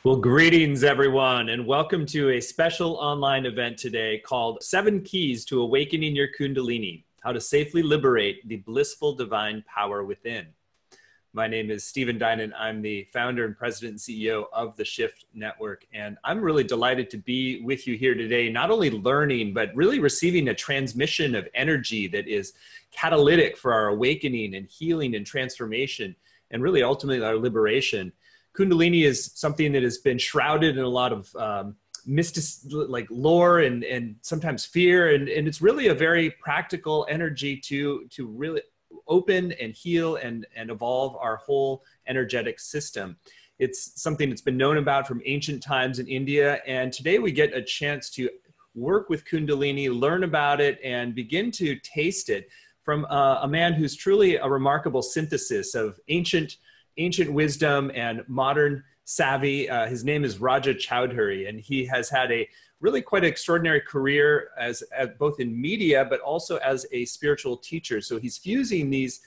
Well, greetings everyone, and welcome to a special online event today called 7 Keys to Awakening Your Kundalini, How to Safely Liberate the Blissful Divine Power Within. My name is Stephen Dinan. I'm the founder and president and CEO of the Shift Network, and I'm really delighted to be with you here today, not only learning, but really receiving a transmission of energy that is catalytic for our awakening and healing and transformation, and really ultimately our liberation. Kundalini is something that has been shrouded in a lot of like lore and sometimes fear, and it's really a very practical energy to really open and heal and evolve our whole energetic system. It's something that's been known about from ancient times in India, and today we get a chance to work with Kundalini, learn about it, and begin to taste it from a man who's truly a remarkable synthesis of ancient wisdom and modern savvy. His name is Raja Chowdhury, and he has had a really quite extraordinary career as both in media, but also as a spiritual teacher. So he's fusing these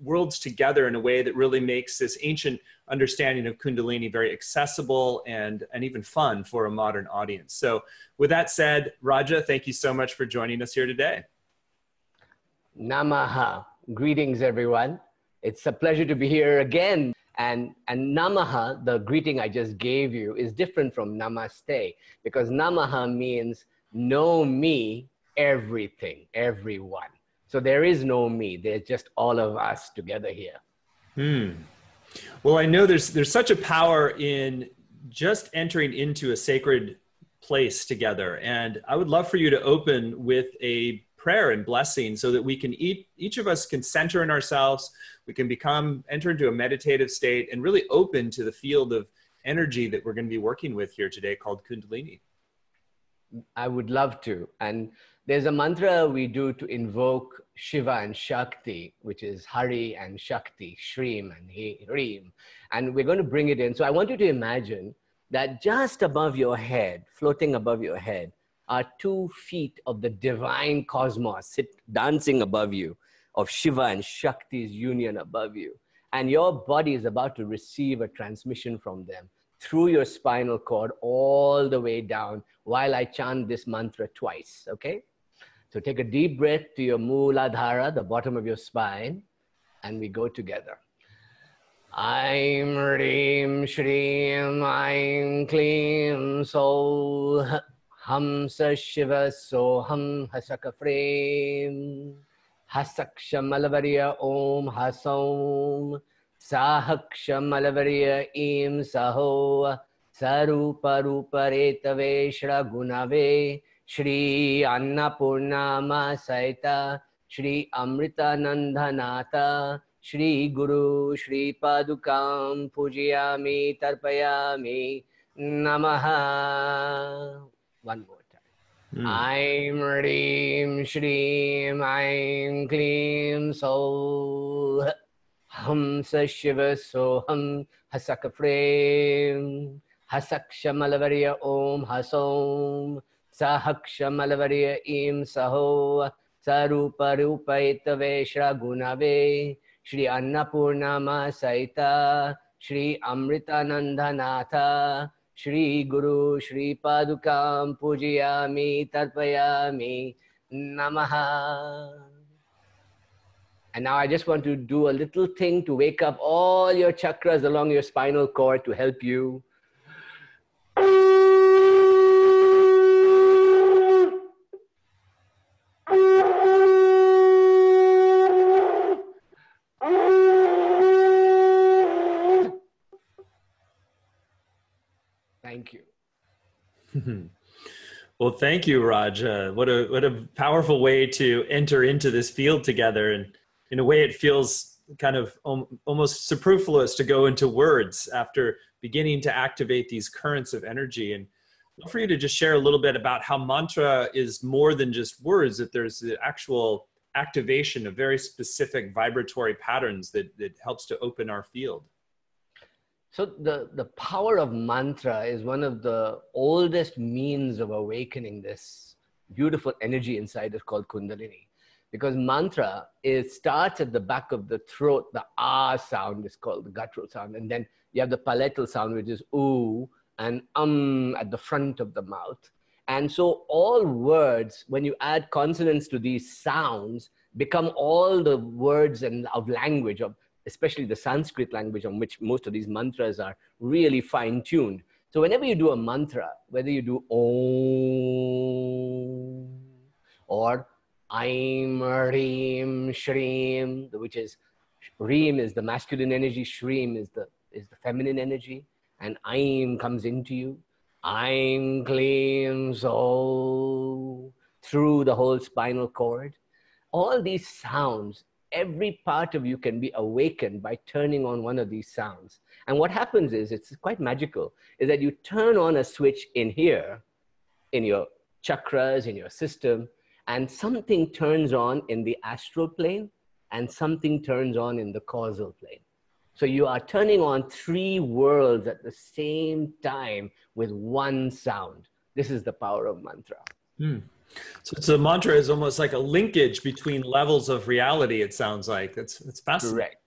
worlds together in a way that really makes this ancient understanding of Kundalini very accessible and even fun for a modern audience. So with that said, Raja, thank you so much for joining us here today. Namaha. Greetings, everyone. It's a pleasure to be here again. And Namaha, the greeting I just gave you, is different from Namaste, because Namaha means know me, everything, everyone. So there is no me. There's just all of us together here. Well, I know there's such a power in just entering into a sacred place together. And I would love for you to open with a prayer and blessing so that we can each of us can center in ourselves. We can enter into a meditative state and really open to the field of energy that we're going to be working with here today called Kundalini. I would love to. And there's a mantra we do to invoke Shiva and Shakti, which is Hari and Shakti, Shreem and Hreem. And we're going to bring it in. So I want you to imagine that just above your head, floating above your head, are 2 feet of the divine cosmos dancing above you, of Shiva and Shakti's union above you. And your body is about to receive a transmission from them through your spinal cord all the way down while I chant this mantra twice, okay? So take a deep breath to your Mooladhara, the bottom of your spine, and we go together. Aim, Reem, Shreem, Aim, Kleem, Soul, Ham Sa Shiva Soham Hasaka Frame Hasakshamalavarya Om Hasom Sahakshamalavarya Im Saho Sarupa Rupa Retave Shra Gunave Shri Annapurnama Saita Shri Amrita Nandhanata Shri Guru Shri Padukam Pujayami Tarpayami Namaha. One more time. Aim, Reem, Shreem, Aim, Kleem, Soul, Ham Sa Shiva Soham, Hasaka Frame, Hasakshamalavarya Om Hasom, Sahakshamalavarya Im Saho, Sarupa Rupa Etave Shra Gunave, Shri Annapurnama Saita, Shri Amrita Nandhanatha, Shri Guru Shri Padukam Pujayami Tarpayami Namaha. And now I just want to do a little thing to wake up all your chakras along your spinal cord to help you. Thank you. Well, thank you, Raja. What a powerful way to enter into this field together. And in a way, it feels kind of almost superfluous to go into words after beginning to activate these currents of energy. And I'd love for you to just share a little bit about how mantra is more than just words, that there's the actual activation of very specific vibratory patterns that helps to open our field. So the power of mantra is one of the oldest means of awakening this beautiful energy inside us called Kundalini. because mantra starts at the back of the throat. The ah sound is called the guttural sound. And then you have the palatal sound, which is ooh, and at the front of the mouth. And so all words, when you add consonants to these sounds, become all the words and of language, of especially the Sanskrit language on which most of these mantras are really fine-tuned. So whenever you do a mantra, whether you do Om or Aim, Reem, Shreem, which is Reem is the masculine energy, Shreem is the feminine energy, and Aim comes into you. Aim, Kleem, So, through the whole spinal cord. All these sounds, every part of you can be awakened by turning on one of these sounds. And what happens is, it's quite magical, is that you turn on a switch in here, in your chakras, in your system, and something turns on in the astral plane, and something turns on in the causal plane. So you are turning on 3 worlds at the same time with one sound. This is the power of mantra. So mantra is almost like a linkage between levels of reality, it sounds like. That's fascinating. Correct.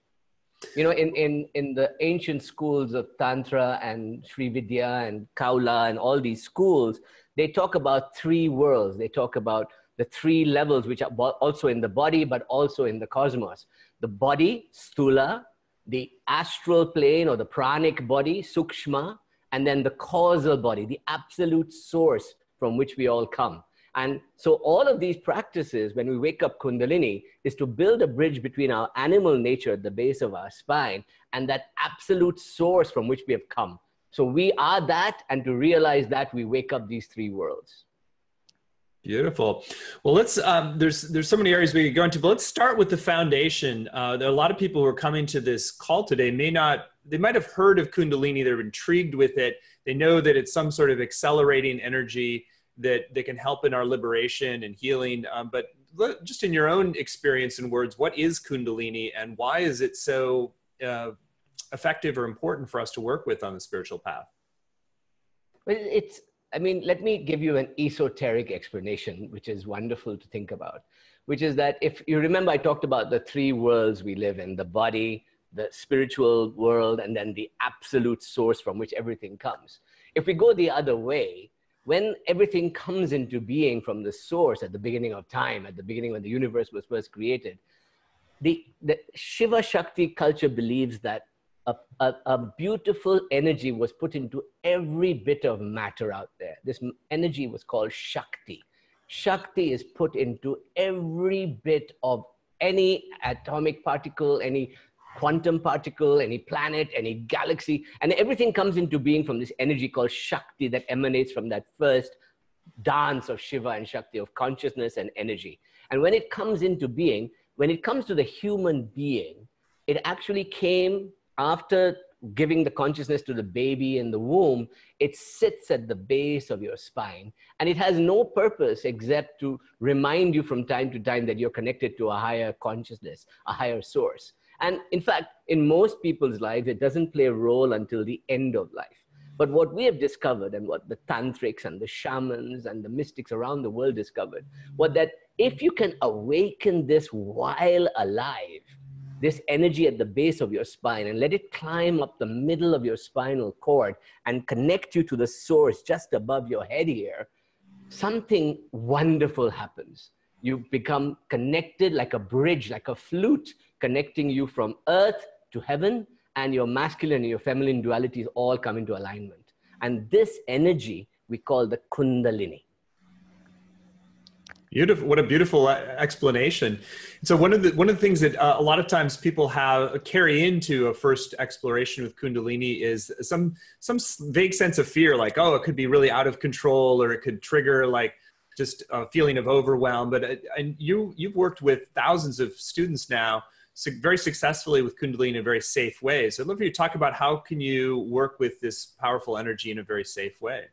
You know, in the ancient schools of Tantra and Sri Vidya and Kaula and all these schools, they talk about 3 worlds. They talk about the 3 levels, which are also in the body, but also in the cosmos. The body, Stula, the astral plane or the pranic body, Sukshma, and then the causal body, the absolute source from which we all come. And so all of these practices, when we wake up Kundalini, is to build a bridge between our animal nature at the base of our spine and that absolute source from which we have come. So we are that, and to realize that, we wake up these 3 worlds. Beautiful. Well, let's, there's so many areas we could go into, but let's start with the foundation. There are a lot of people who are coming to this call today they might have heard of Kundalini, they're intrigued with it. They know that it's some sort of accelerating energy that can help in our liberation and healing. But just in your own experience and words, what is Kundalini and why is it so effective or important for us to work with on the spiritual path? Well, I mean, let me give you an esoteric explanation, which is wonderful to think about, which is that if you remember, I talked about the 3 worlds we live in, the body, the spiritual world, and then the absolute source from which everything comes. If we go the other way, when everything comes into being from the source at the beginning of time, at the beginning when the universe was first created, the Shiva Shakti culture believes that a beautiful energy was put into every bit of matter out there. This energy was called Shakti. Shakti is put into every bit of any atomic particle, any quantum particle, any planet, any galaxy, and everything comes into being from this energy called Shakti that emanates from that first dance of Shiva and Shakti, of consciousness and energy. And when it comes into being, when it comes to the human being, it actually came after giving the consciousness to the baby in the womb. It sits at the base of your spine, and it has no purpose except to remind you from time to time that you're connected to a higher consciousness, a higher source. And in fact, in most people's lives, it doesn't play a role until the end of life. But what we have discovered, and what the tantrics and the shamans and the mystics around the world discovered, was that if you can awaken this while alive, this energy at the base of your spine, and let it climb up the middle of your spinal cord and connect you to the source just above your head here, something wonderful happens. You become connected like a bridge, like a flute, connecting you from earth to heaven, and your masculine and your feminine dualities all come into alignment. And this energy we call the Kundalini. Beautiful. What a beautiful explanation. So one of the things that a lot of times people carry into a first exploration with Kundalini is some vague sense of fear, like, oh, it could be really out of control, or it could trigger like just a feeling of overwhelm. But and you've worked with thousands of students now, very successfully with Kundalini in a very safe way. So I'd love for you to talk about how can you work with this powerful energy in a very safe way.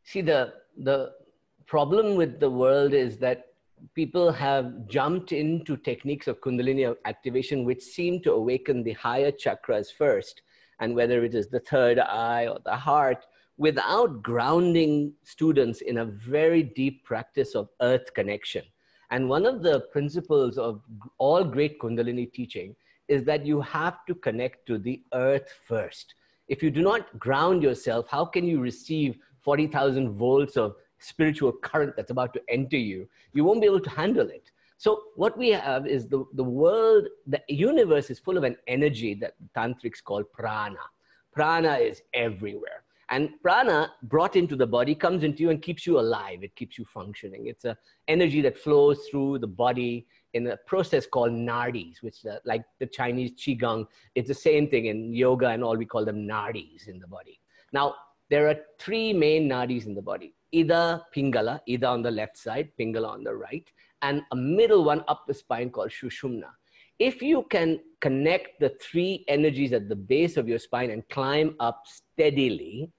See, the problem with the world is that people have jumped into techniques of Kundalini activation which seem to awaken the higher chakras first, and whether it is the third eye or the heart, without grounding students in a very deep practice of earth connection. And one of the principles of all great Kundalini teaching is that you have to connect to the earth first. If you do not ground yourself, how can you receive 40,000 volts of spiritual current that's about to enter you? You won't be able to handle it. So what we have is the world, the universe is full of an energy that tantrics call prana. Prana is everywhere. And prana brought into the body comes into you and keeps you alive. It keeps you functioning. It's an energy that flows through the body in a process called nadis, which like the Chinese qigong, it's the same thing in yoga and all, we call them nadis in the body. Now, there are three main nadis in the body. Ida, Pingala, Ida on the left side, Pingala on the right, and a middle one up the spine called Shushumna. If you can connect the three energies at the base of your spine and climb up steadily,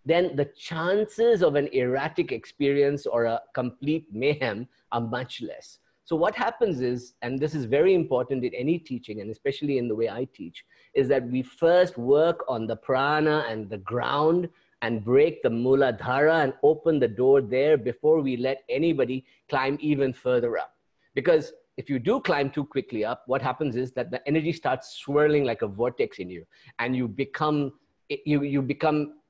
then the chances of an erratic experience or a complete mayhem are much less. So what happens is, and this is very important in any teaching, and especially in the way I teach, is that we first work on the prana and the ground and break the muladhara and open the door there before we let anybody climb even further up. Because if you do climb too quickly up, what happens is that the energy starts swirling like a vortex in you, and you become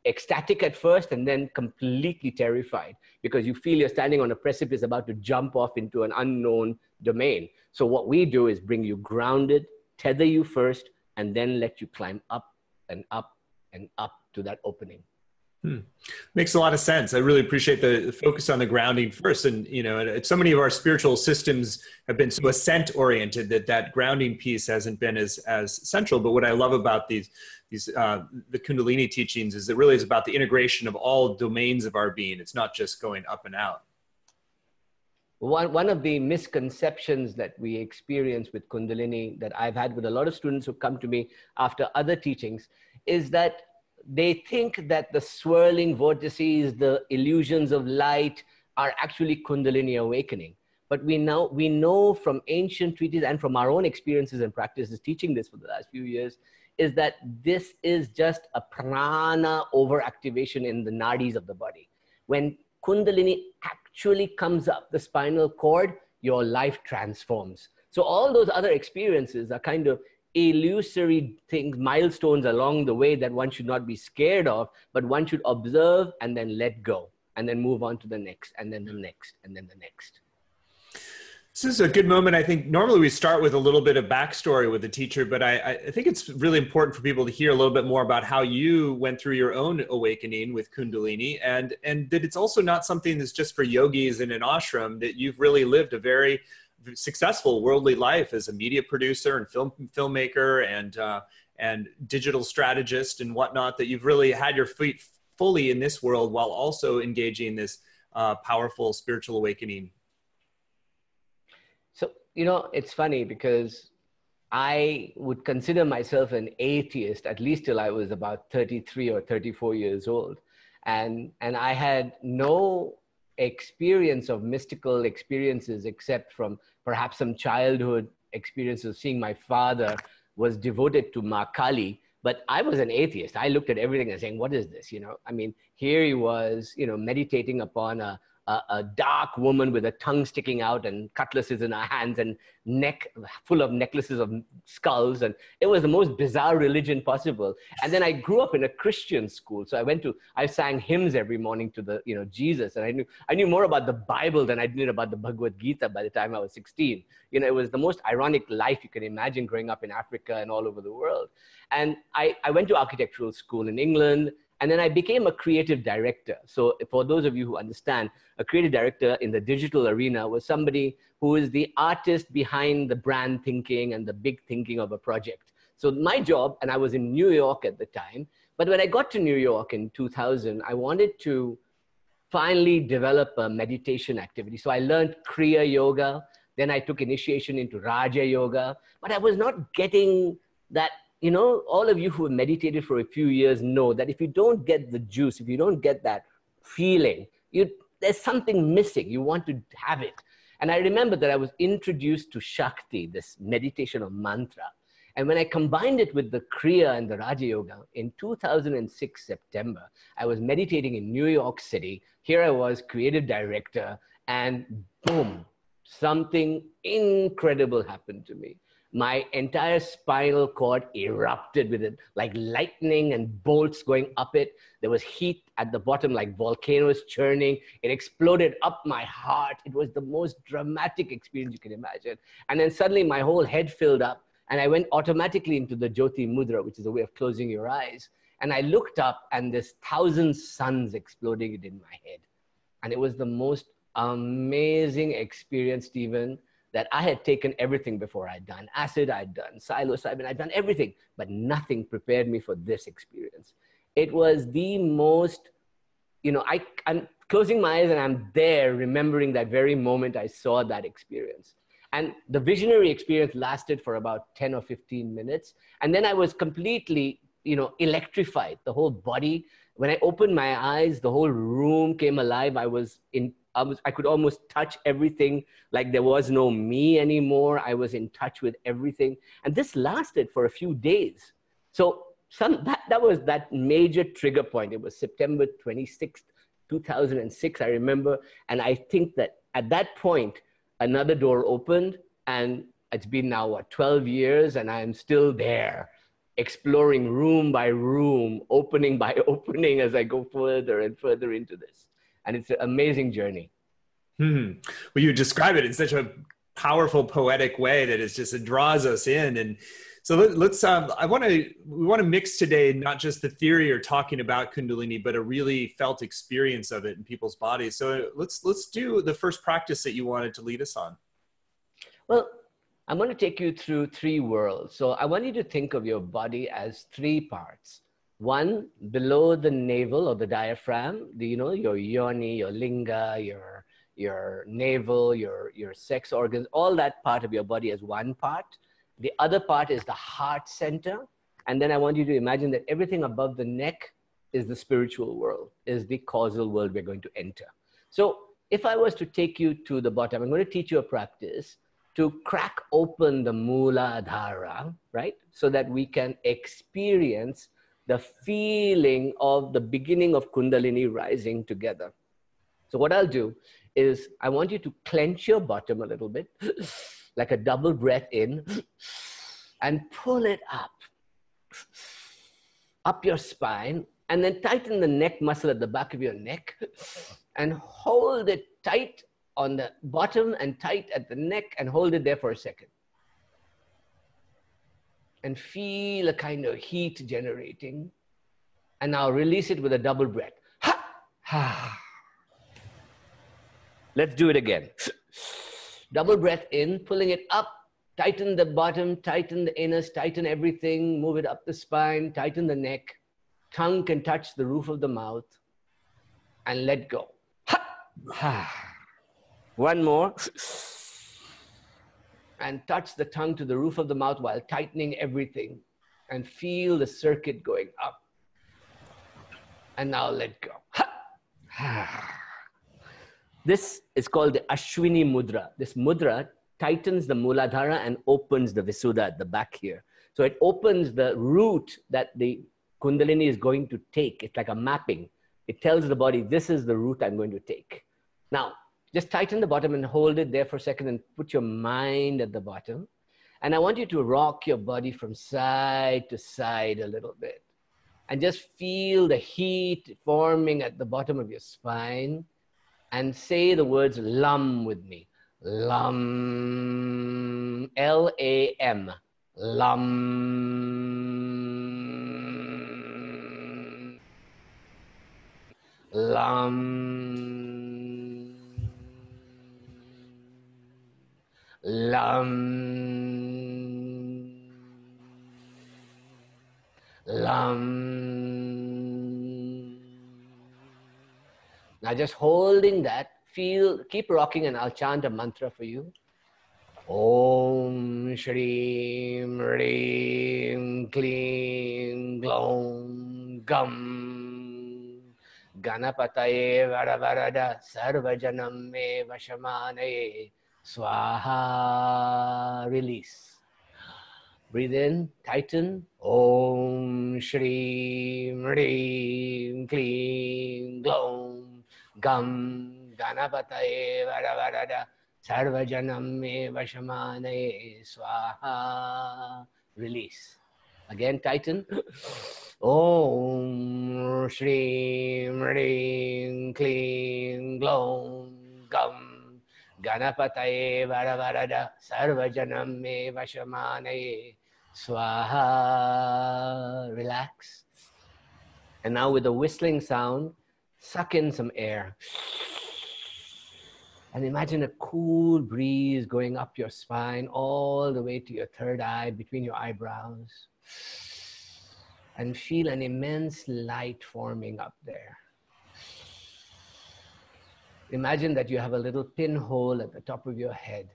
ecstatic at first and then completely terrified because you feel you're standing on a precipice about to jump off into an unknown domain. So what we do is bring you grounded, tether you first, and then let you climb up and up and up to that opening. Makes a lot of sense. I really appreciate the focus on the grounding first. And, you know, so many of our spiritual systems have been so ascent oriented that grounding piece hasn't been as central. But what I love about the Kundalini teachings is it really is about the integration of all domains of our being. It's not just going up and out. One of the misconceptions that we experience with Kundalini that I've had with a lot of students who come to me after other teachings is that they think that the swirling vortices, the illusions of light are actually Kundalini awakening. But we know from ancient treatises and from our own experiences and practices teaching this for the last few years, is that this is just a prana overactivation in the nadis of the body. When Kundalini actually comes up the spinal cord, your life transforms. So all those other experiences are kind of illusory things, milestones along the way that one should not be scared of, but one should observe and then let go and then move on to the next and then the next and then the next. This is a good moment. I think normally we start with a little bit of backstory with the teacher, but I think it's really important for people to hear a little bit more about how you went through your own awakening with Kundalini, and that it's also not something that's just for yogis in an ashram, that you've really lived a very successful worldly life as a media producer and filmmaker and digital strategist and whatnot, that you've really had your feet fully in this world while also engaging in this powerful spiritual awakening. So, you know, it's funny because I would consider myself an atheist, at least till I was about 33 or 34 years old. And I had no experience of mystical experiences except from perhaps some childhood experiences of seeing my father was devoted to Ma Kali. But I was an atheist. I looked at everything and saying, what is this? You know, I mean, here he was, you know, meditating upon a dark woman with a tongue sticking out and cutlasses in her hands and neck full of necklaces of skulls. And it was the most bizarre religion possible. And then I grew up in a Christian school. So I sang hymns every morning to the, you know, Jesus. And I knew more about the Bible than I did about the Bhagavad Gita by the time I was 16. You know, it was the most ironic life you can imagine growing up in Africa and all over the world. And I went to architectural school in England. And then I became a creative director. So for those of you who understand, a creative director in the digital arena was somebody who is the artist behind the brand thinking and the big thinking of a project. So my job, and I was in New York at the time, but when I got to New York in 2000, I wanted to finally develop a meditation activity. So I learned Kriya Yoga. Then I took initiation into Raja Yoga, but I was not getting that. You know, all of you who have meditated for a few years know that if you don't get the juice, if you don't get that feeling, there's something missing. You want to have it. And I remember that I was introduced to Shakti, this meditation of mantra. And when I combined it with the Kriya and the Raja Yoga in 2006, September, I was meditating in New York City. Here I was, creative director, and boom, something incredible happened to me. My entire spinal cord erupted with it, like lightning and bolts going up it. There was heat at the bottom, like volcanoes churning. It exploded up my heart. It was the most dramatic experience you can imagine. And then suddenly my whole head filled up, and I went automatically into the Jyoti Mudra, which is a way of closing your eyes. And I looked up, and there's 1,000 suns exploding in my head. And it was the most amazing experience, Stephen, that I had taken everything before. I'd done acid, I'd done psilocybin, I'd done everything, but nothing prepared me for this experience. It was the most, I'm closing my eyes and I'm there remembering that very moment I saw that experience. And the visionary experience lasted for about 10 or 15 minutes. And then I was completely, electrified, the whole body. When I opened my eyes, the whole room came alive. I could almost touch everything, like there was no me anymore. I was in touch with everything. And this lasted for a few days. So that was that major trigger point. It was September 26th, 2006, I remember. And I think that at that point, another door opened, and it's been now, 12 years, and I'm still there, exploring room by room, opening by opening as I go further and further into this. And it's an amazing journey. Well, you describe it in such a powerful, poetic way that it draws us in. And so let's, we want to mix today, not just the theory or talking about Kundalini, but a really felt experience of it in people's bodies. So let's do the first practice that you wanted to lead us on. Well, I'm going to take you through 3 worlds. So I want you to think of your body as 3 parts. One, below the navel or the diaphragm, your yoni, your linga, your navel, your sex organs, all that part of your body as one part. The other part is the heart center. And then I want you to imagine that everything above the neck is the spiritual world, is the causal world we're going to enter. So if I was to take you to the bottom, I'm going to teach you a practice to crack open the Mooladhara, right? So that we can experience the feeling of the beginning of Kundalini rising together. So what I'll do is I want you to clench your bottom a little bit, like a double breath in, and pull it up your spine, and then tighten the neck muscle at the back of your neck, and hold it tight on the bottom and tight at the neck, and hold it there for a second. And feel a kind of heat generating. And now release it with a double breath. Ha! Ha! Let's do it again. Double breath in, pulling it up, tighten the bottom, tighten the anus, tighten everything, move it up the spine, tighten the neck. Tongue can touch the roof of the mouth, and let go. Ha! Ha! One more. And touch the tongue to the roof of the mouth while tightening everything, and feel the circuit going up. And now let go. This is called the Ashwini Mudra. This mudra tightens the Mooladhara and opens the Visuddha at the back here. So it opens the route that the Kundalini is going to take. It's like a mapping. It tells the body, this is the route I'm going to take. Now, just tighten the bottom and hold it there for a second, and put your mind at the bottom. And I want you to rock your body from side to side a little bit. And just feel the heat forming at the bottom of your spine. And say the words LAM with me. LAM. L-A-M. LAM. LAM. LAM. LAM. Now just holding that, keep rocking, and I'll chant a mantra for you. Om Shreem Reem Kleem Glom Gam Ganapataye Varavarada Sarvajanam Me Vashamane Swaha. Release. Breathe in, tighten. Om Shreem Reem Kleem Glom Gam Ganapataye Varavarada Sarvajanam me vashamane swaha. Release. Again, tighten. Om Shrim Ring Kling Glom Gum Ganapataye Varavarada Sarvajanam me vashamane swaha. Relax. And now with a whistling sound, suck in some air. And imagine a cool breeze going up your spine all the way to your third eye, between your eyebrows. And feel an immense light forming up there. Imagine that you have a little pinhole at the top of your head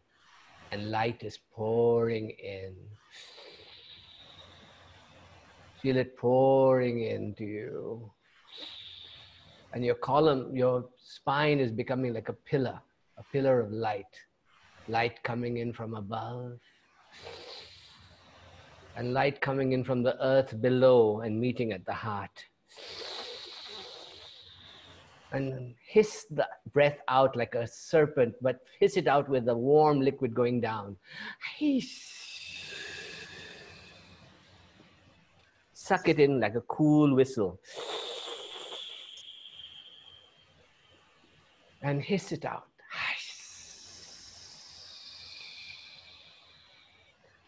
and light is pouring in. Feel it pouring into you. And your column, your spine is becoming like a pillar of light. Light coming in from above. And light coming in from the earth below and meeting at the heart. And hiss the breath out like a serpent, but hiss it out with the warm liquid going down. Hiss. Suck it in like a cool whistle. And hiss it out.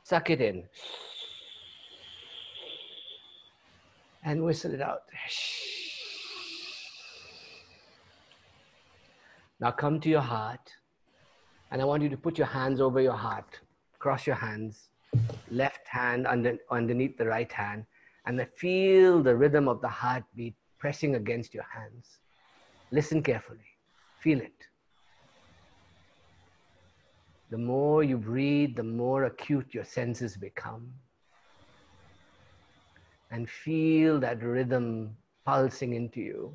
Suck it in. And whistle it out. Now come to your heart. And I want you to put your hands over your heart. Cross your hands. Left hand underneath the right hand. And feel the rhythm of the heartbeat pressing against your hands. Listen carefully. Feel it. The more you breathe, the more acute your senses become. And feel that rhythm pulsing into you,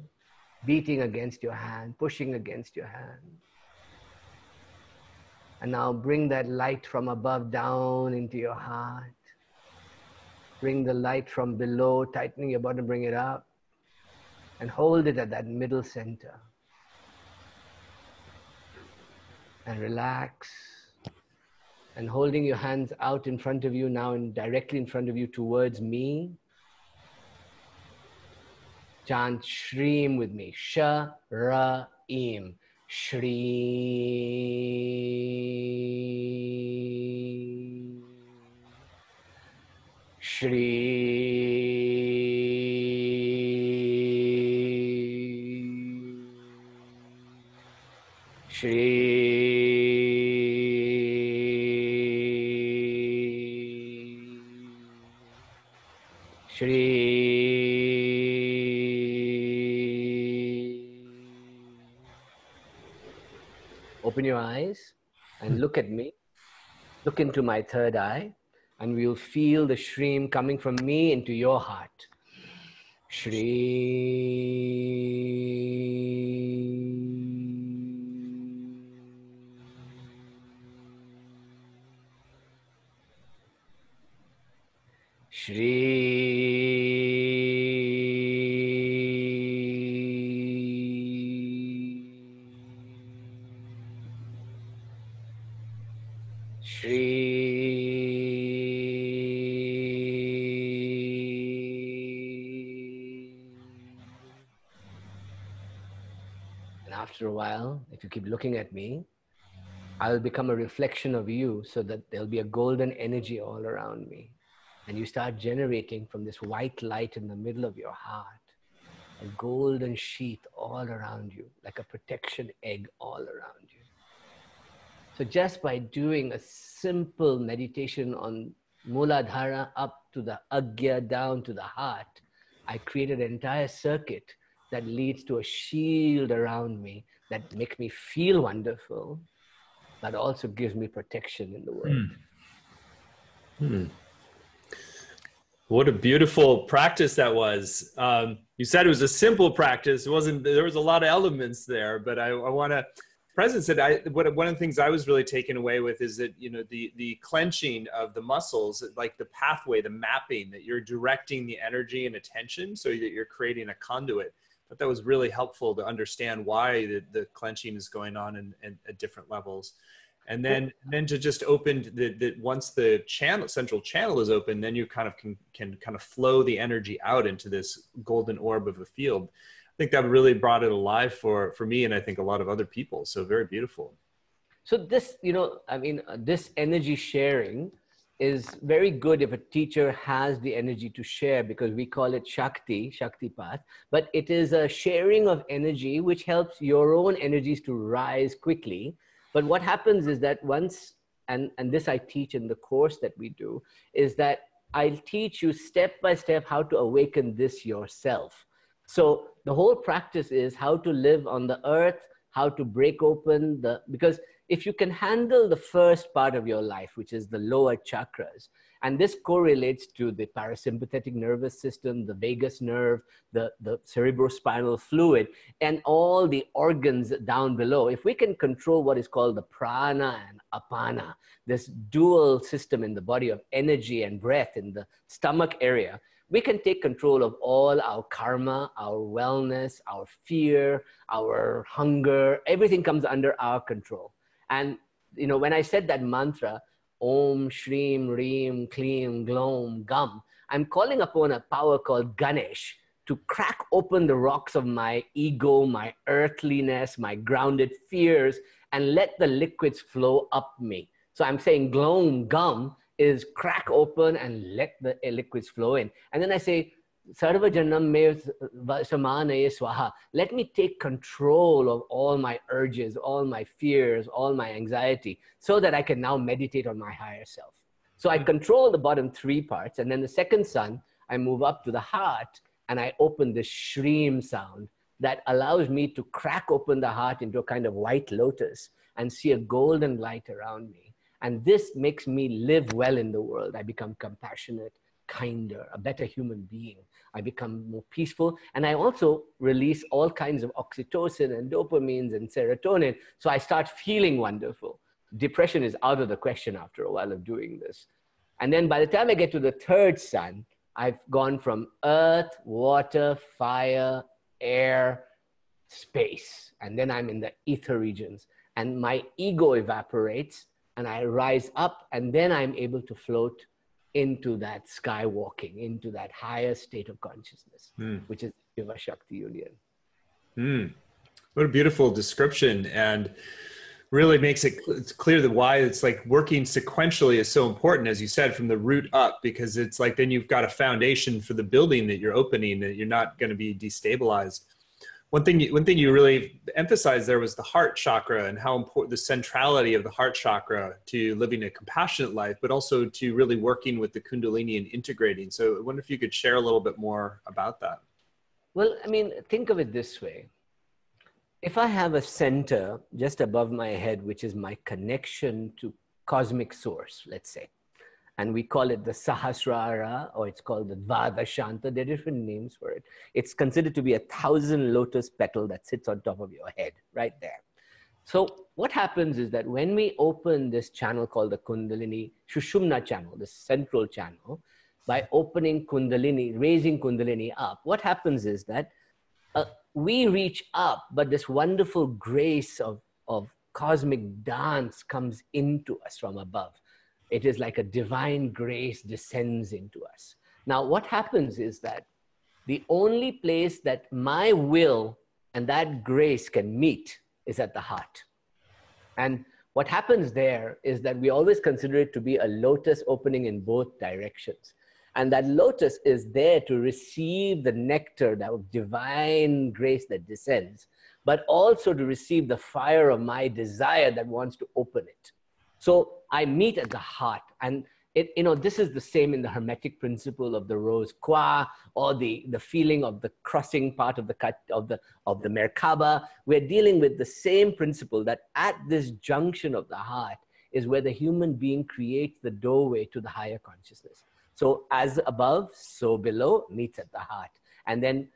beating against your hand, pushing against your hand. And now bring that light from above down into your heart. Bring the light from below, tightening your bottom, bring it up. And hold it at that middle center. And relax. And holding your hands out in front of you now and directly in front of you towards me. Chant Shreem with me. Sha-ra-im. Shreem. Shreem. Shreem. Shreem. Open your eyes and look at me. Look into my third eye. And we'll feel the Shreem coming from me into your heart. Shreem. Shreem. And after a while, if you keep looking at me, I'll become a reflection of you so that there'll be a golden energy all around me. And you start generating from this white light in the middle of your heart, a golden sheath all around you, like a protection egg all around you. So just by doing a simple meditation on Muladhara up to the Agya down to the heart, I created an entire circuit that leads to a shield around me that makes me feel wonderful, but also gives me protection in the world. What a beautiful practice that was. You said it was a simple practice. It wasn't, there was a lot of elements there, but I want to, President said, one of the things I was really taken away with is that, you know, the clenching of the muscles, like the pathway, the mapping, that you're directing the energy and attention so that you're creating a conduit. But that was really helpful to understand why the clenching is going on at different levels. And then to just open the once the central channel is open, then you kind of can kind of flow the energy out into this golden orb of a field. I think that really brought it alive for me, and I think a lot of other people. So very beautiful. So this, I mean, this energy sharing is very good if a teacher has the energy to share, because we call it Shakti path, but it is a sharing of energy which helps your own energies to rise quickly. But what happens is that once, and this I teach in the course that we do, is that I'll teach you step by step how to awaken this yourself. So the whole practice is how to live on the earth, how to break open because if you can handle the first part of your life, which is the lower chakras, and this correlates to the parasympathetic nervous system, the vagus nerve, the cerebrospinal fluid, and all the organs down below. If we can control what is called the prana and apana, this dual system in the body of energy and breath in the stomach area, we can take control of all our karma, our wellness, our fear, our hunger. Everything comes under our control. And, when I said that mantra, Om, Shreem, Reem, Kleem, Glom, Gum, I'm calling upon a power called Ganesh to crack open the rocks of my ego, my earthliness, my grounded fears, and let the liquids flow up me. So I'm saying Glom, Gum is crack open and let the liquids flow in. And then I say, Sarva Jannam me samanaye swaha. Let me take control of all my urges, all my fears, all my anxiety, so that I can now meditate on my higher self. So I control the bottom three parts. And then the second sun, I move up to the heart and I open the shreem sound that allows me to crack open the heart into a kind of white lotus and see a golden light around me. And this makes me live well in the world. I become compassionate, kinder, a better human being. I become more peaceful. And I also release all kinds of oxytocin and dopamines and serotonin. So I start feeling wonderful. Depression is out of the question after a while of doing this. And then by the time I get to the third sun, I've gone from earth, water, fire, air, space. And then I'm in the ether regions. And my ego evaporates and I rise up, and then I'm able to float into that sky walking, into that higher state of consciousness, which is Shiva Shakti union. What a beautiful description, and really makes it's clear that why it's like working sequentially is so important, as you said, from the root up, because it's like then you've got a foundation for the building that you're opening, that you're not going to be destabilized. One thing you really emphasized there was the heart chakra, and how important the centrality of the heart chakra to living a compassionate life, but also to really working with the Kundalini and integrating. So I wonder if you could share a little bit more about that. Well, I mean, think of it this way. If I have a center just above my head, which is my connection to cosmic source, let's say, and we call it the Sahasrara, or it's called the Dvadashanta. There are different names for it. It's considered to be 1,000 lotus petal that sits on top of your head, right there. So what happens is that when we open this channel called the Kundalini, Shushumna channel, the central channel, by opening Kundalini, raising Kundalini up, what happens is that we reach up, but this wonderful grace of cosmic dance comes into us from above. It is like a divine grace descends into us. Now, what happens is that the only place that my will and that grace can meet is at the heart. And what happens there is that we always consider it to be a lotus opening in both directions. And that lotus is there to receive the nectar, that divine grace that descends, but also to receive the fire of my desire that wants to open it. So I meet at the heart, and this is the same in the Hermetic principle of the rose qua, or the feeling of the crossing part of the Merkaba. We're dealing with the same principle, that at this junction of the heart is where the human being creates the doorway to the higher consciousness. So as above, so below, meets at the heart. And then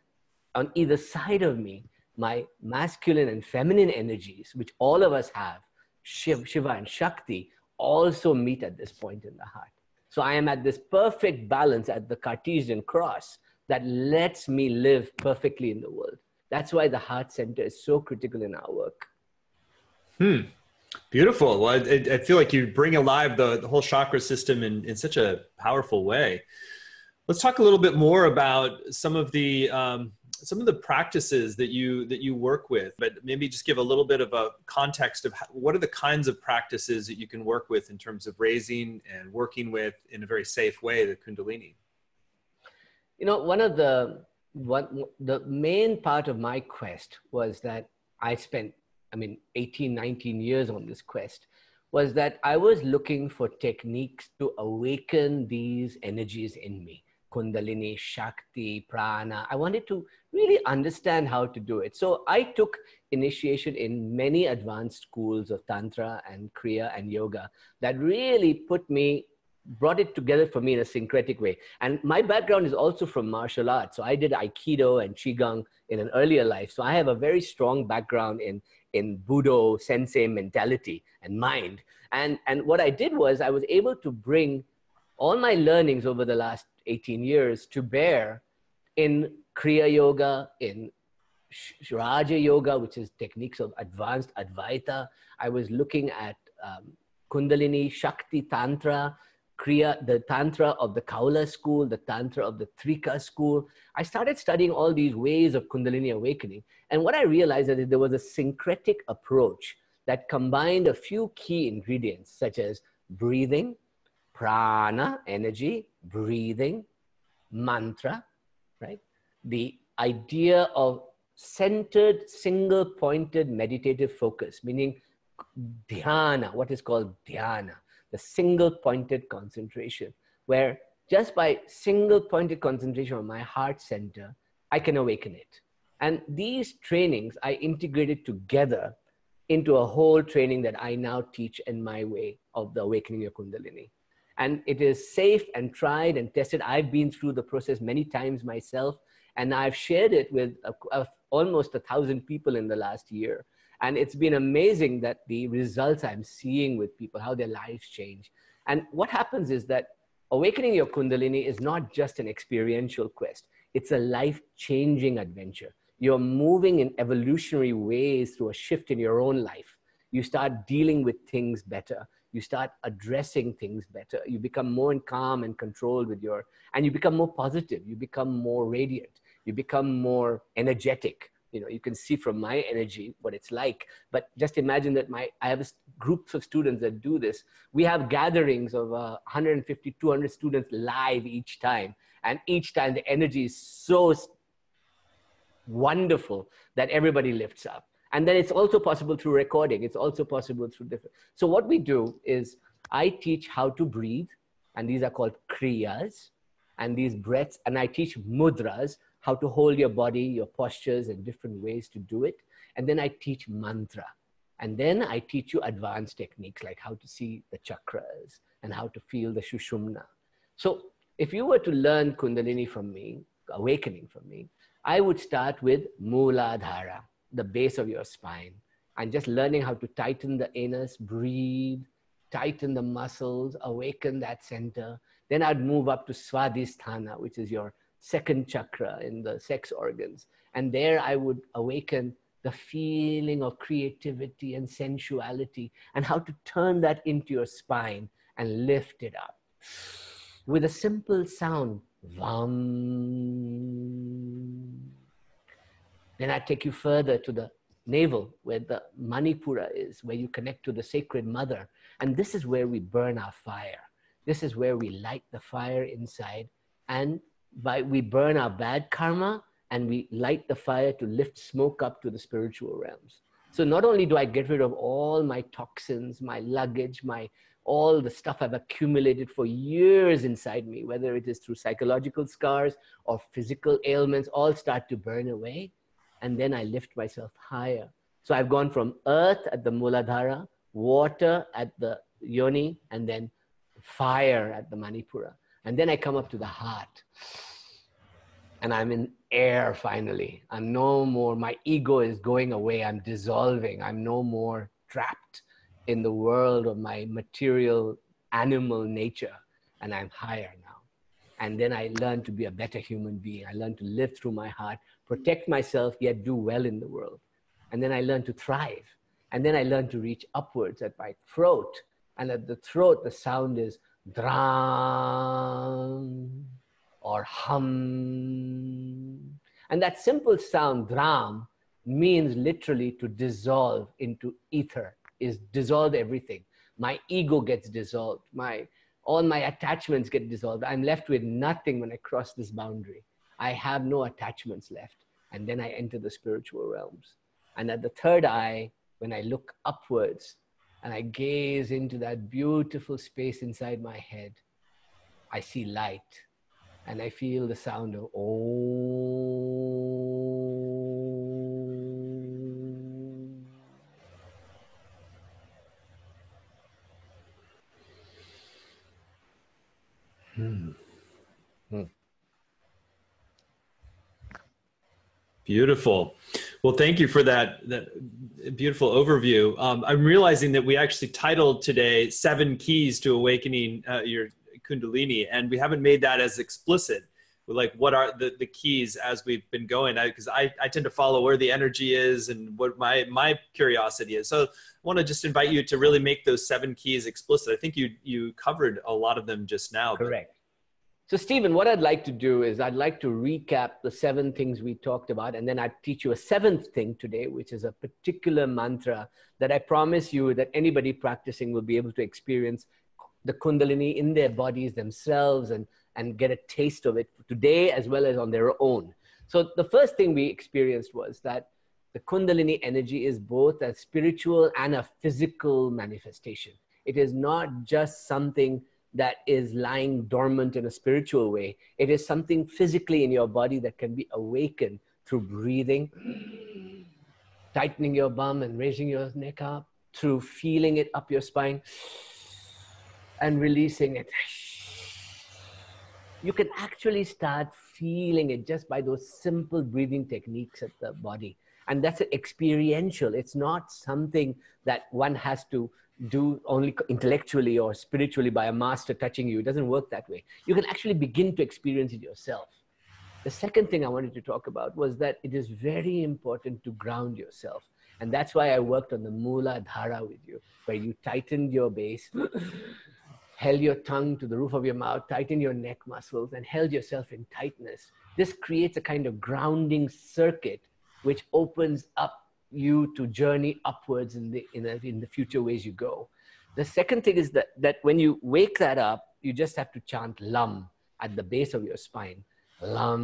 on either side of me, my masculine and feminine energies, which all of us have, Shiva and Shakti, also meet at this point in the heart. So I am at this perfect balance at the Cartesian cross that lets me live perfectly in the world. That's why the heart center is so critical in our work. Beautiful. Well, I feel like you bring alive the whole chakra system in such a powerful way. Let's talk a little bit more about some of the practices that you work with, but maybe just give a little bit of a context of what are the kinds of practices that you can work with in terms of raising and working with in a very safe way the Kundalini. You know, the main part of my quest was that I spent, 18, 19 years on this quest, was that I was looking for techniques to awaken these energies in me. Kundalini, Shakti, Prana. I wanted to really understand how to do it. So I took initiation in many advanced schools of Tantra and Kriya and Yoga that really brought it together for me in a syncretic way. And my background is also from martial arts. So I did Aikido and Qigong in an earlier life. So I have a very strong background in Budo sensei mentality and mind. And what I did was I was able to bring all my learnings over the last 18 years to bear in Kriya Yoga, in Raja Yoga, which is techniques of advanced Advaita. I was looking at Kundalini, Shakti Tantra, Kriya, the Tantra of the Kaula school, the Tantra of the Trika school. I started studying all these ways of Kundalini awakening. And what I realized is that there was a syncretic approach that combined a few key ingredients, such as breathing, prana, energy, breathing, mantra, right? The idea of centered, single-pointed meditative focus, meaning dhyana, what is called dhyana, the single-pointed concentration, where just by single-pointed concentration on my heart center, I can awaken it. And these trainings I integrated together into a whole training that I now teach in my way of the awakening your Kundalini. And it is safe and tried and tested. I've been through the process many times myself, and I've shared it with almost 1,000 people in the last year. And it's been amazing that the results I'm seeing with people, how their lives change. And what happens is that awakening your Kundalini is not just an experiential quest. It's a life-changing adventure. You're moving in evolutionary ways through a shift in your own life. You start dealing with things better. You start addressing things better. You become more in calm and control and you become more positive. You become more radiant. You become more energetic. You know, you can see from my energy what it's like. But just imagine that I have groups of students that do this. We have gatherings of 150, 200 students live each time. And each time the energy is so wonderful that everybody lifts up. And then it's also possible through recording. It's also possible through different. So what we do is I teach how to breathe, and these are called kriyas, and these breaths, and I teach mudras, how to hold your body, your postures, and different ways to do it. And then I teach mantra. And then I teach you advanced techniques like how to see the chakras and how to feel the shushumna. So if you were to learn Kundalini from me, awakening from me, I would start with Muladhara, the base of your spine, and just learning how to tighten the anus, breathe, tighten the muscles, awaken that center. Then I'd move up to Swadhisthana, which is your second chakra in the sex organs. And there I would awaken the feeling of creativity and sensuality and how to turn that into your spine and lift it up with a simple sound, Vam. Then I take you further to the navel, where the Manipura is, where you connect to the sacred mother. And this is where we burn our fire. This is where we light the fire inside. And we burn our bad karma, and we light the fire to lift smoke up to the spiritual realms. So not only do I get rid of all my toxins, my luggage, all the stuff I've accumulated for years inside me, whether it is through psychological scars or physical ailments, all start to burn away. And then I lift myself higher. So I've gone from earth at the Muladhara, water at the Yoni, and then fire at the Manipura. And then I come up to the heart. And I'm in air finally. I'm no more, my ego is going away. I'm dissolving. I'm no more trapped in the world of my material animal nature. And I'm higher now. And then I learn to be a better human being. I learn to live through my heart, protect myself, yet do well in the world. And then I learn to thrive. And then I learned to reach upwards at my throat. And at the throat, the sound is dram or hum. And that simple sound, dram, means literally to dissolve into ether, is dissolve everything. My ego gets dissolved. All my attachments get dissolved. I'm left with nothing when I cross this boundary. I have no attachments left. And then I enter the spiritual realms. And at the third eye, when I look upwards and I gaze into that beautiful space inside my head, I see light and I feel the sound of Om. Beautiful. Well, thank you for that beautiful overview. I'm realizing that we actually titled today 7 Keys to Awakening Your Kundalini, and we haven't made that as explicit. We're like, what are the keys as we've been going? Because I tend to follow where the energy is and what my curiosity is. So I want to just invite you to really make those 7 keys explicit. I think you covered a lot of them just now. Correct. So Stephen, what I'd like to do is I'd like to recap the 7 things we talked about, and then I'd teach you a 7th thing today, which is a particular mantra that I promise you that anybody practicing will be able to experience the Kundalini in their bodies themselves and get a taste of it today as well as on their own. So the first thing we experienced was that the Kundalini energy is both a spiritual and a physical manifestation. It is not just something that is lying dormant in a spiritual way. It is something physically in your body that can be awakened through breathing, tightening your bum and raising your neck up, through feeling it up your spine and releasing it. You can actually start feeling it just by those simple breathing techniques at the body. And that's experiential. It's not something that one has to do only intellectually or spiritually by a master touching you. It doesn't work that way. You can actually begin to experience it yourself. The second thing I wanted to talk about was that it is very important to ground yourself. And that's why I worked on the Mula Dhara with you, where you tightened your base, held your tongue to the roof of your mouth, tightened your neck muscles, and held yourself in tightness. This creates a kind of grounding circuit which opens up you to journey upwards in the future ways you go. The second thing is that when you wake that up, you just have to chant Lam at the base of your spine. Lam,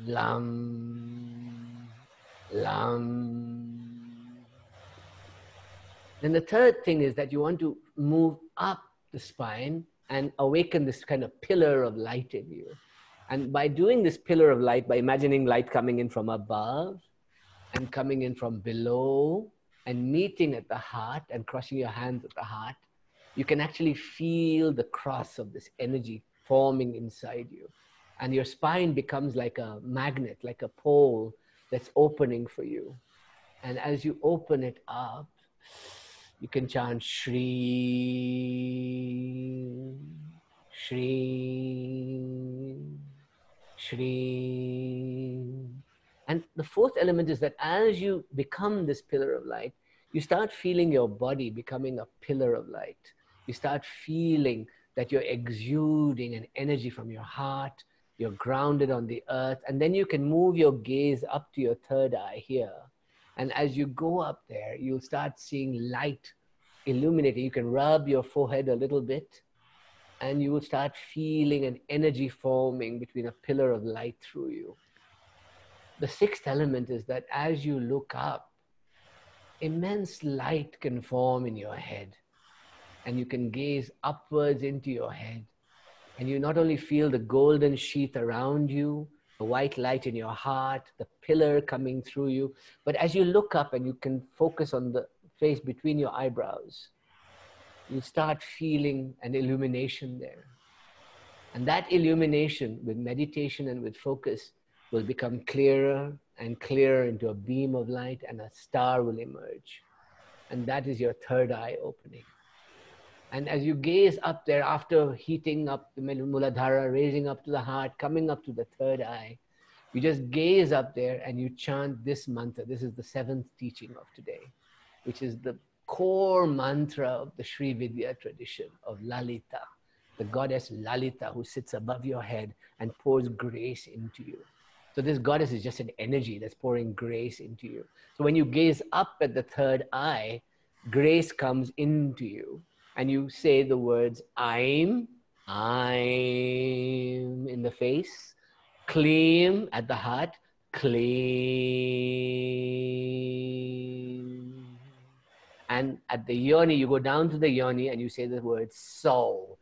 Lam, Lam. Then the third thing is that you want to move up the spine and awaken this kind of pillar of light in you. And by doing this pillar of light, by imagining light coming in from above and coming in from below and meeting at the heart and crossing your hands at the heart, you can actually feel the cross of this energy forming inside you. And your spine becomes like a magnet, like a pole that's opening for you. And as you open it up, you can chant Shri, Shri, Shri. And the fourth element is that as you become this pillar of light, you start feeling your body becoming a pillar of light. You start feeling that you're exuding an energy from your heart, you're grounded on the earth, and then you can move your gaze up to your third eye here. And as you go up there, you'll start seeing light illuminating. You can rub your forehead a little bit, and you will start feeling an energy forming between a pillar of light through you. The sixth element is that as you look up, immense light can form in your head, and you can gaze upwards into your head, and you not only feel the golden sheath around you, the white light in your heart, the pillar coming through you, but as you look up and you can focus on the face between your eyebrows, you start feeling an illumination there. And that illumination with meditation and with focus will become clearer and clearer into a beam of light, and a star will emerge. And that is your third eye opening. And as you gaze up there, after heating up the Muladhara, raising up to the heart, coming up to the third eye, You just gaze up there and you chant this mantra. This is the 7th teaching of today, which is the core mantra of the Sri Vidya tradition of Lalita, the goddess Lalita who sits above your head and pours grace into you. So this goddess is just an energy that's pouring grace into you. So when you gaze up at the third eye, grace comes into you and you say the words I'm in the face, Kleem at the heart, Kleem. And at the yoni, you go down to the yoni and you say the word so.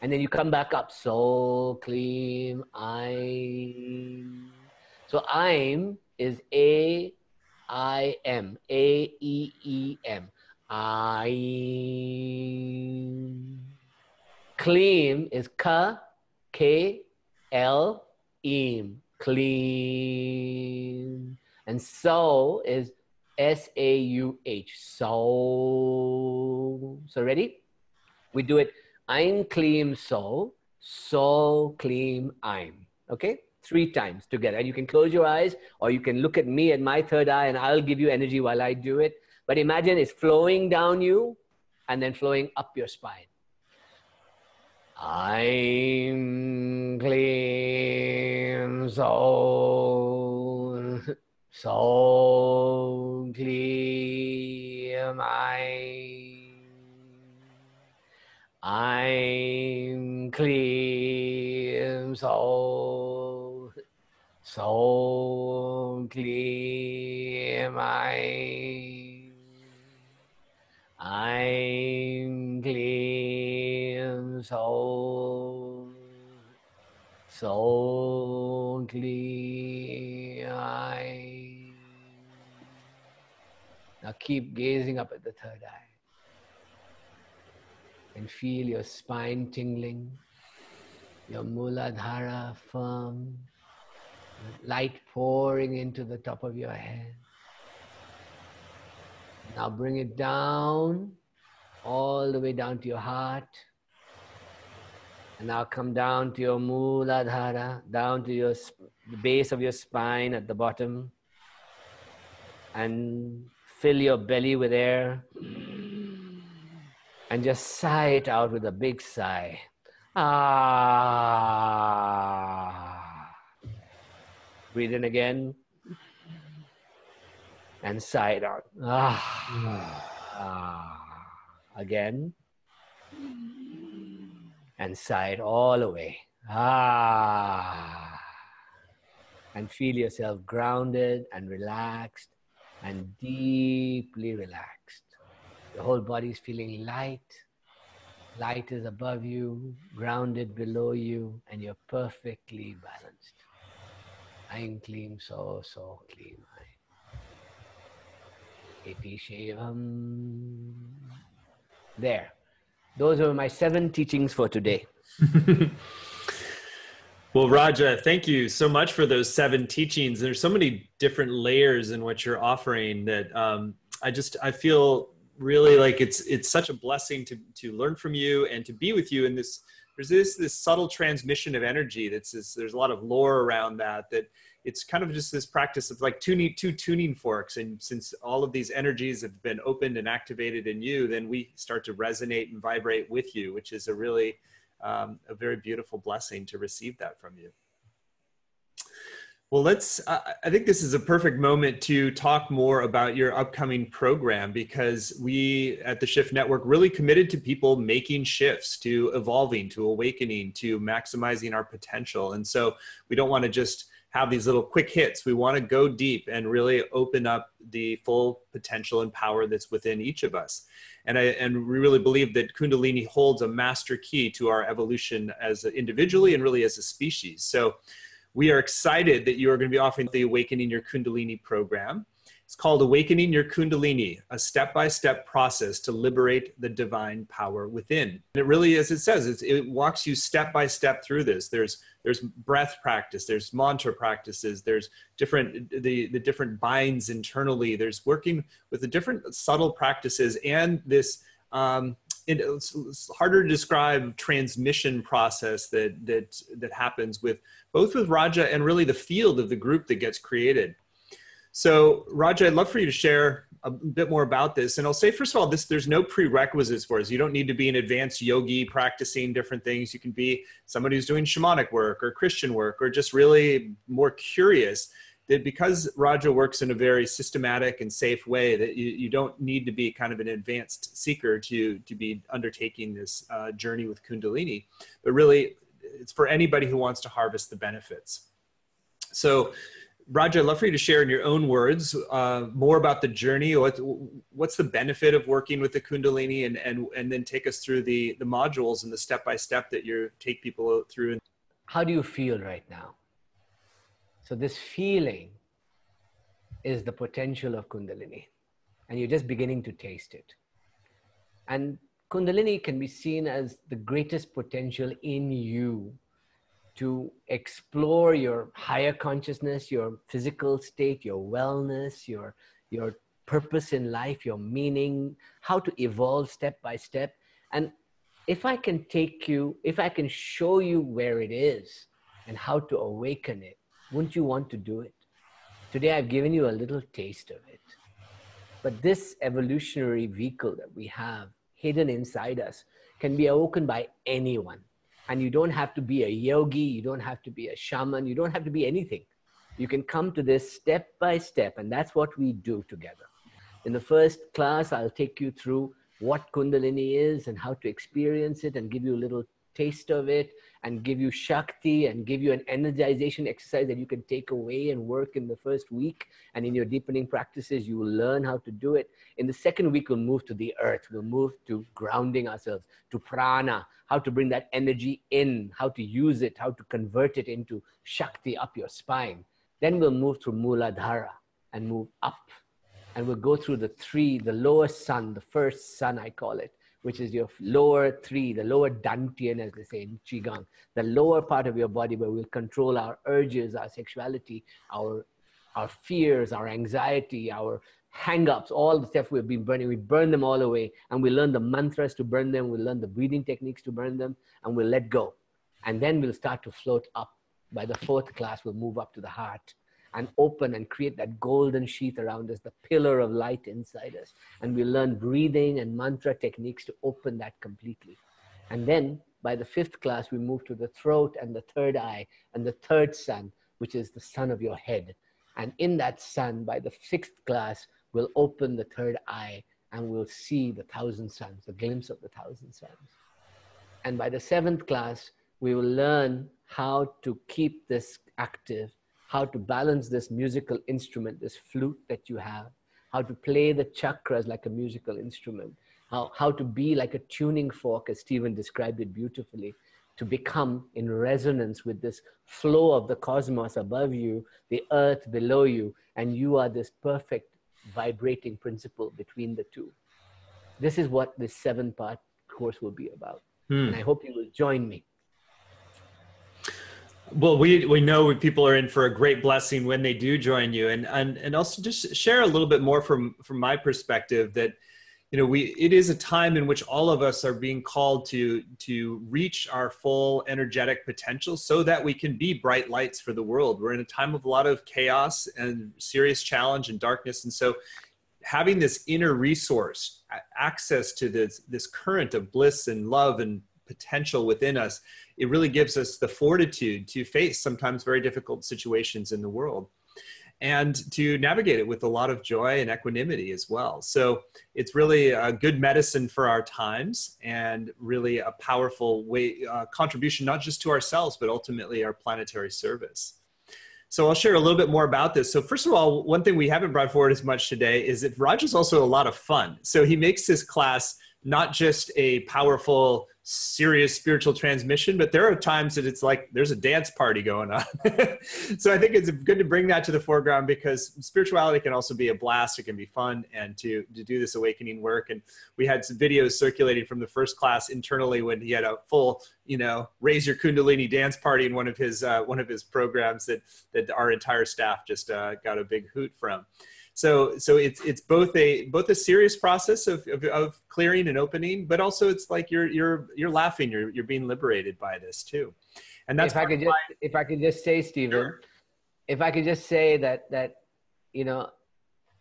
And then you come back up, so, Kleem, I'm. So I'm is A-I-M, A-E-E-M. I'm. Kleem is K-L-Eem, Kleem. And so is S-A-U-H, so. So ready? We do it, Ein Kleem so, so Kleem I'm. Okay? 3 times together. And you can close your eyes or you can look at me at my third eye and I'll give you energy while I do it. But imagine it's flowing down you and then flowing up your spine. I'm Kleem so, so Kleem I'm Kleem so, so Kleem I'm Kleem so, so Kleem. Now keep gazing up at the third eye and feel your spine tingling, your Muladhara firm, light pouring into the top of your head. Now bring it down, all the way down to your heart. And now come down to your Muladhara, down to your the base of your spine at the bottom. And fill your belly with air. And just sigh it out with a big sigh. Ah. Breathe in again. And sigh it out. Ah. Ah. Again. And sigh it all away. Ah. And feel yourself grounded and relaxed and deeply relaxed. Your whole body is feeling light. Light is above you, grounded below you, and you're perfectly balanced. Ain Kleem so, so Kleem Ain. Iti Shevam. There. Those are my 7 teachings for today. Well, Raja, thank you so much for those 7 teachings. There's so many different layers in what you're offering that I feel really like it's such a blessing to learn from you and to be with you in this. There's this subtle transmission of energy. There's a lot of lore around that it's kind of just this practice of like two tuning forks. And since all of these energies have been opened and activated in you, then we start to resonate and vibrate with you, which is a really a very beautiful blessing to receive that from you. Well, I think this is a perfect moment to talk more about your upcoming program, because we at the Shift Network really committed to people making shifts, to evolving, to awakening, to maximizing our potential. And so we don't want to just have these little quick hits. We want to go deep and really open up the full potential and power that's within each of us. And we really believe that Kundalini holds a master key to our evolution as individually and really as a species. So we are excited that you are going to be offering the Awakening Your Kundalini program. It's called Awakening Your Kundalini, a step-by-step process to liberate the divine power within. And it really, as it says, it walks you step-by-step through this. There's breath practice, there's mantra practices, there's the different binds internally, there's working with the different subtle practices and this it's harder to describe transmission process that happens with both with Raja and really the field of the group that gets created. So Raja, I'd love for you to share a bit more about this. And I'll say, first of all, there's no prerequisites for us. You don't need to be an advanced yogi practicing different things. You can be somebody who's doing shamanic work or Christian work, or just really more curious. That because Raja works in a very systematic and safe way, that you don't need to be kind of an advanced seeker to be undertaking this journey with Kundalini, but really it's for anybody who wants to harvest the benefits. So Raja, I'd love for you to share in your own words more about the journey. What's the benefit of working with the Kundalini, and then take us through the modules and the step-by-step that you take people through. How do you feel right now? So this feeling is the potential of Kundalini, and you're just beginning to taste it. And Kundalini can be seen as the greatest potential in you to explore your higher consciousness, your physical state, your wellness, your purpose in life, your meaning, how to evolve step by step. And if I can show you where it is and how to awaken it, wouldn't you want to do it? Today, I've given you a little taste of it. But this evolutionary vehicle that we have hidden inside us can be awoken by anyone. And you don't have to be a yogi, you don't have to be a shaman, you don't have to be anything. You can come to this step by step, and that's what we do together. In the first class, I'll take you through what Kundalini is and how to experience it, and give you a little taste of it, and give you Shakti, and give you an energization exercise that you can take away and work in the first week. And in your deepening practices, you will learn how to do it. In the second week, we'll move to the earth. We'll move to grounding ourselves, to prana, how to bring that energy in, how to use it, how to convert it into Shakti up your spine. Then we'll move through Muladhara and move up. And we'll go through the lower sun, the first sun I call it, which is your lower three, the lower dantian, as they say in Qigong, the lower part of your body where we'll control our urges, our sexuality, our fears, our anxiety, our hang-ups, all the stuff we've been burning. We burn them all away, and we learn the mantras to burn them. We learn the breathing techniques to burn them, and we'll let go. And then we'll start to float up. By the fourth class, we'll move up to the heart and open and create that golden sheath around us, the pillar of light inside us. And we learn breathing and mantra techniques to open that completely. And then by the fifth class, we move to the throat and the third eye and the third sun, which is the sun of your head. And in that sun, by the sixth class, we'll open the third eye and we'll see the 1,000 suns, a glimpse of the 1,000 suns. And by the seventh class, we will learn how to keep this active, how to balance this musical instrument, this flute that you have, how to play the chakras like a musical instrument, how to be like a tuning fork, as Stephen described it beautifully, to become in resonance with this flow of the cosmos above you, the earth below you, and you are this perfect vibrating principle between the two. This is what this 7-part course will be about. And I hope you will join me. Well, we know people are in for a great blessing when they do join you, and also just share a little bit more from my perspective that, you know, it is a time in which all of us are being called to reach our full energetic potential so that we can be bright lights for the world. We're in a time of a lot of chaos and serious challenge and darkness, and so having this inner resource, access to this current of bliss and love and potential within us, it really gives us the fortitude to face sometimes very difficult situations in the world and to navigate it with a lot of joy and equanimity as well. So it's really a good medicine for our times and really a powerful way, contribution, not just to ourselves, but ultimately our planetary service. So I'll share a little bit more about this. So first of all, one thing we haven't brought forward as much today is that Raj's also a lot of fun. So he makes this class not just a powerful, serious spiritual transmission, but there are times that it's like there's a dance party going on. So I think it's good to bring that to the foreground, because spirituality can also be a blast. It can be fun, and to do this awakening work. And we had some videos circulating from the first class internally when he had a full, raise your Kundalini dance party in one of his programs that our entire staff just got a big hoot from. So it's both a serious process of clearing and opening, but also it's like you're laughing, you're being liberated by this too. And that's if I could just say, Stephen, Sure. if I could just say that, you know,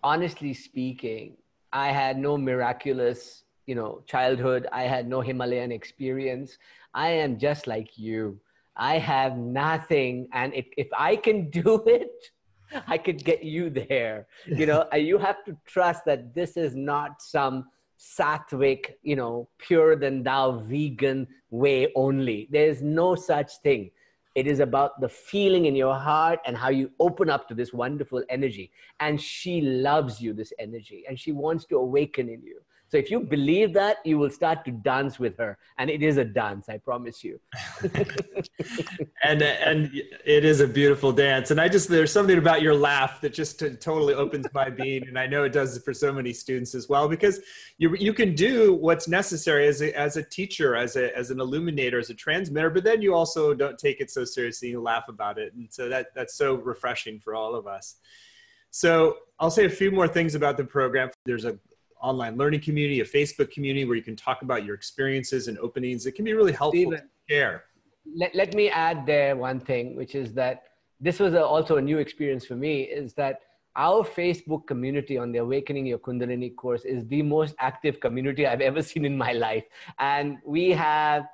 honestly speaking, I had no miraculous, you know, childhood. I had no Himalayan experience. I am just like you. I have nothing. And if I can do it, I could get you there. You know, you have to trust that this is not some sattvic, you know, pure than thou vegan way only. There's no such thing. It is about the feeling in your heart and how you open up to this wonderful energy. And she loves you, this energy, and she wants to awaken in you. So if you believe that, you will start to dance with her. And it is a dance, I promise you. and it is a beautiful dance. And there's something about your laugh that just totally opens my being. And I know it does for so many students as well, because you can do what's necessary as a teacher, as an illuminator, as a transmitter, but then you also don't take it so seriously. You laugh about it. And so that's so refreshing for all of us. So I'll say a few more things about the program. There's a online learning community, a Facebook community where you can talk about your experiences and openings. It can be really helpful Stephen, to share. Let me add there one thing, which is that this was also a new experience for me, is that our Facebook community on the Awakening Your Kundalini course is the most active community I've ever seen in my life. And we had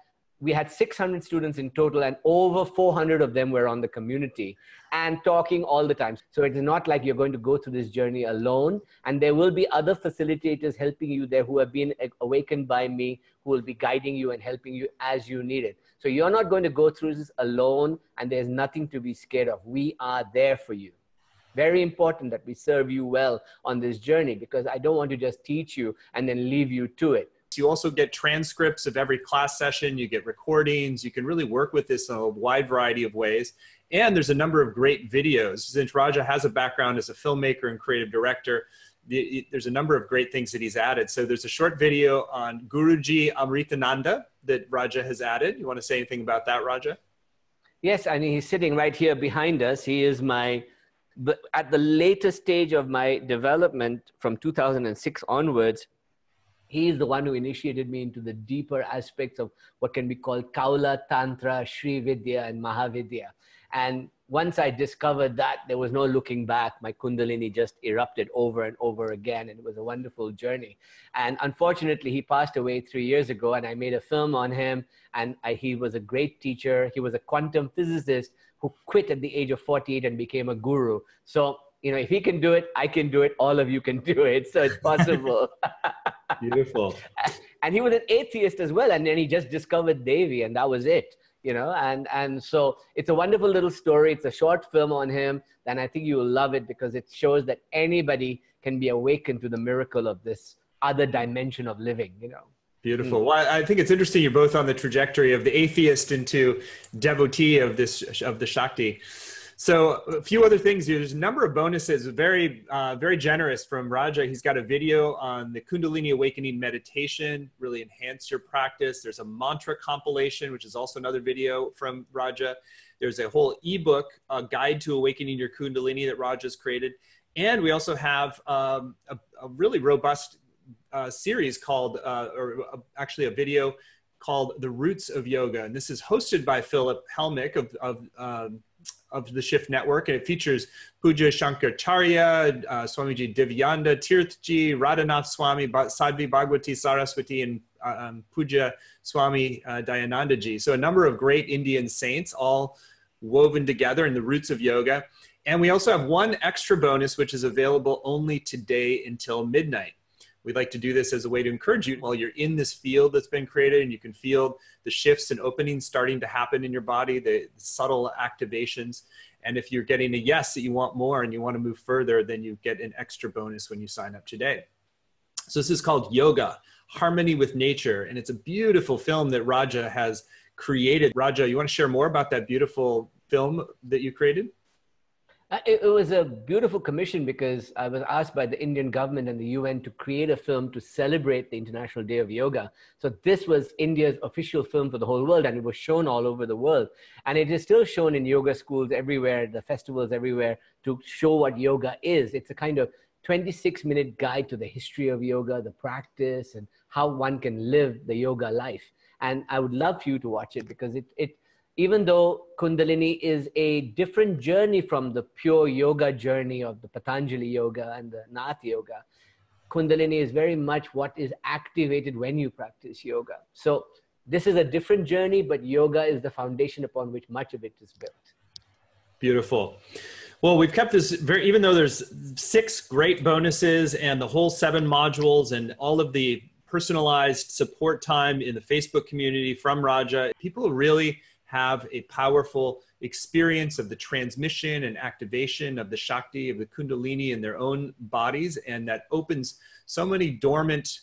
600 students in total, and over 400 of them were on the community and talking all the time. So it is not like you're going to go through this journey alone. And there will be other facilitators helping you there who have been awakened by me, who will be guiding you and helping you as you need it. So you're not going to go through this alone, and there's nothing to be scared of. We are there for you. Very important that we serve you well on this journey, because I don't want to just teach you and then leave you to it. You also get transcripts of every class session. You get recordings. You can really work with this in a wide variety of ways. And there's a number of great videos. Since Raja has a background as a filmmaker and creative director, there's a number of great things that he's added. So there's a short video on Guruji Amritananda that Raja has added. You want to say anything about that, Raja? Yes, I mean, he's sitting right here behind us. He is at the latest stage of my development from 2006 onwards. He is the one who initiated me into the deeper aspects of what can be called Kaula, Tantra, Sri Vidya, and Mahavidya. And once I discovered that, there was no looking back. My Kundalini just erupted over and over again, and it was a wonderful journey. And unfortunately, he passed away 3 years ago, and I made a film on him. And he was a great teacher. He was a quantum physicist who quit at the age of 48 and became a guru. So, you know, if he can do it, I can do it. All of you can do it. So it's possible. Beautiful. And he was an atheist as well. And then he just discovered Devi, and that was it, you know. And so it's a wonderful little story. It's a short film on him. And I think you will love it, because it shows that anybody can be awakened to the miracle of this other dimension of living, you know. Beautiful. Well, I think it's interesting. You're both on the trajectory of the atheist into devotee of the Shakti. So a few other things. There's a number of bonuses, very generous from Raja. He's got a video on the Kundalini Awakening meditation, really enhance your practice. There's a mantra compilation, which is also another video from Raja. There's a whole ebook, a guide to awakening your Kundalini that Raja's created. And we also have a really robust series called, actually a video called The Roots of Yoga. And this is hosted by Philip Helmick of the Shift Network, and it features Puja Shankaracharya, Swamiji Divyanda Tirthji, Radhanath Swami, Sadhvi Bhagwati Saraswati, and Puja Swami Dayanandaji. So a number of great Indian saints all woven together in the roots of yoga. And we also have one extra bonus, which is available only today until midnight. We'd like to do this as a way to encourage you while you're in this field that's been created, and you can feel the shifts and openings starting to happen in your body, the subtle activations. And if you're getting a yes that you want more and you want to move further, then you get an extra bonus when you sign up today. So this is called Yoga, Harmony with Nature. And it's a beautiful film that Raja has created. Raja, you want to share more about that beautiful film that you created? It was a beautiful commission, because I was asked by the Indian government and the UN to create a film to celebrate the International Day of Yoga. So this was India's official film for the whole world, and it was shown all over the world. And it is still shown in yoga schools everywhere, the festivals everywhere, to show what yoga is. It's a kind of 26-minute guide to the history of yoga, the practice, and how one can live the yoga life. And I would love for you to watch it, because even though Kundalini is a different journey from the pure yoga journey of the Patanjali yoga and the Nath yoga, Kundalini is very much what is activated when you practice yoga. So this is a different journey, but yoga is the foundation upon which much of it is built. Beautiful. Well, we've kept this even though there's 6 great bonuses and the whole 7 modules and all of the personalized support time in the Facebook community from Raja, people really have a powerful experience of the transmission and activation of the Shakti, of the Kundalini in their own bodies. And that opens so many dormant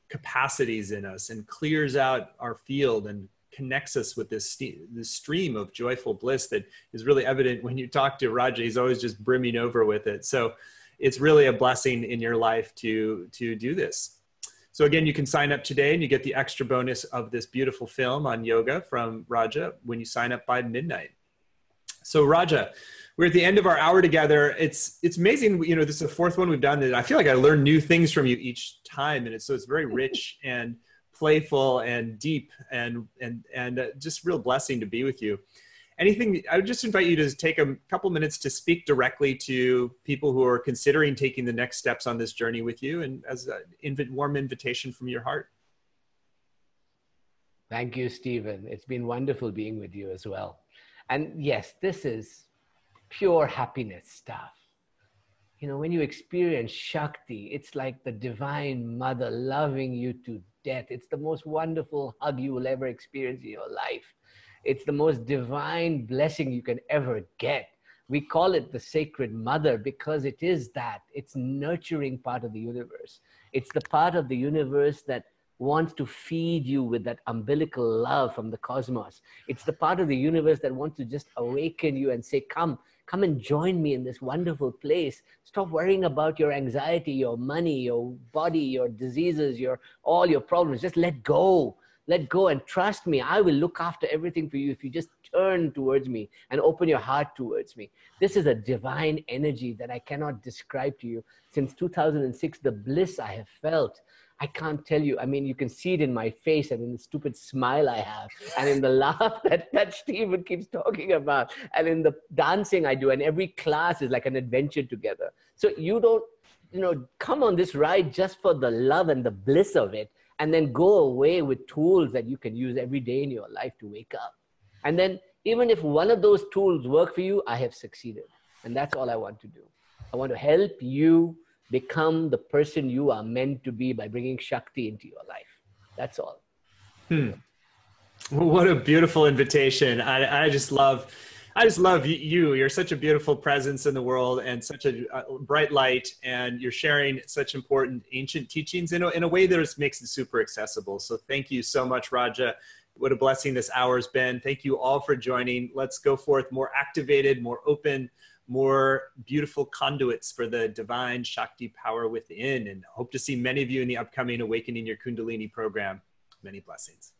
capacities in us and clears out our field and connects us with this stream of joyful bliss that is really evident when you talk to Raja. He's always just brimming over with it. So it's really a blessing in your life to do this. So again, you can sign up today and you get the extra bonus of this beautiful film on yoga from Raja when you sign up by midnight. So Raja, we're at the end of our hour together. It's amazing. You know, this is the 4th one we've done, and I feel like I learn new things from you each time. And so it's very rich and playful and deep and just real blessing to be with you. Anything, I would just invite you to take a couple minutes to speak directly to people who are considering taking the next steps on this journey with you, and as a warm invitation from your heart. Thank you, Stephen. It's been wonderful being with you as well. And yes, this is pure happiness stuff. You know, when you experience Shakti, it's like the Divine Mother loving you to death. It's the most wonderful hug you will ever experience in your life. It's the most divine blessing you can ever get. We call it the Sacred Mother because it is that. It's nurturing part of the universe. It's the part of the universe that wants to feed you with that umbilical love from the cosmos. It's the part of the universe that wants to just awaken you and say, come and join me in this wonderful place. Stop worrying about your anxiety, your money, your body, your diseases, all your problems. Just let go. Let go and trust me. I will look after everything for you if you just turn towards me and open your heart towards me. This is a divine energy that I cannot describe to you. Since 2006, the bliss I have felt, I can't tell you. I mean, you can see it in my face and in the stupid smile I have and in the laugh that Stephen keeps talking about and in the dancing I do, and every class is like an adventure together. So you don't, come on this ride just for the love and the bliss of it, and then go away with tools that you can use every day in your life to wake up. And then even if one of those tools work for you, I have succeeded. And that's all I want to do. I want to help you become the person you are meant to be by bringing Shakti into your life. That's all. What a beautiful invitation. I just love you. You're such a beautiful presence in the world and such a bright light, and you're sharing such important ancient teachings in a way that makes it super accessible. So thank you so much, Raja. What a blessing this hour has been. Thank you all for joining. Let's go forth more activated, more open, more beautiful conduits for the divine Shakti power within, and hope to see many of you in the upcoming Awakening Your Kundalini program. Many blessings.